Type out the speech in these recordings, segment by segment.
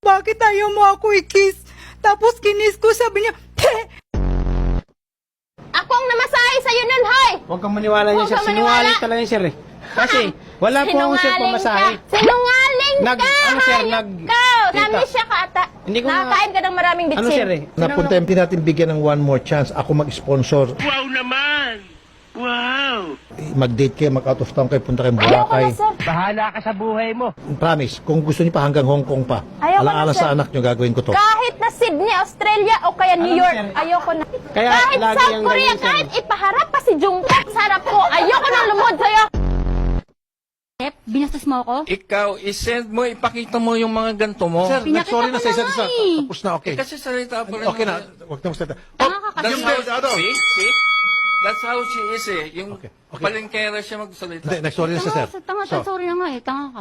Bakit ayaw mo ako i-kiss? Tapos kinis ko, sabi niya, "Peh!" Ako ang namasahe sa'yo nun, hoy! Huwag kang maniwala niya, Huwag sir. kang maniwala. Sinungaling talaga yan, sir. Kasi, wala po akong sir pamasahe. Sinungaling ka! Ano, sir, Hayop ka! Tita. Namisya ka ata. Hindi ko Nakakain ka ng maraming bitsin. Ano, sir, eh? Napunta yung natin bigyan ng one more chance. Ako mag-sponsor. Wow naman! Wow! Mag-date kayo, mag-out of town kayo, punta kayong Ayoko na, Boracay. sir. Bahala ka sa buhay mo. Promise, kung gusto niyo pa hanggang Hong Kong pa. Ayoko na, Alaala sir. sa anak niyo, gagawin ko to. Kahit na Sydney, Australia, o kaya New Ano, York, sir? ayoko na. Kaya kahit lagi South yung Korea, ganyan, sir. kahit ipaharap pa si Jungkook sa harap ko, ayoko na lumod sa'yo. Binastos mo ako? Ikaw, isend mo, ipakita mo yung mga ganito mo. Sir, Pinakita sorry ko na sa isa't na isa. nga eh. Tapos na, okay. Kasi salita pa rin. Okay na, huwag na magsalita. Tanga ka kasi. That's how, see? That's how she is eh. Yung Okay. palengkera siya magsalita. Hindi, nag-sorry na sa sir. Tanga, So, sorry na nga eh. Tanga ka.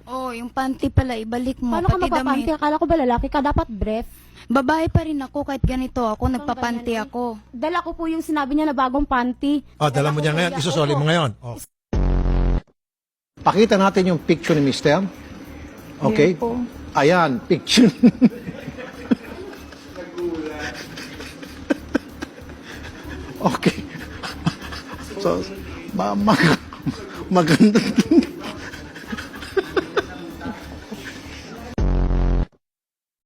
Oh, yung panty pala, ibalik mo. Paano ka pati magpapanti? damit. Akala ko ba lalaki ka? Dapat brief. Babae pa rin ako kahit ganito ako, nagpapanty ako. Dala ko po yung sinabi niya na bagong panty. dala mo niya ngayon, isusoli mo ngayon. Oh. Pakita natin yung picture ni Mister. Okay? Ayan, picture. Okay. So, maganda.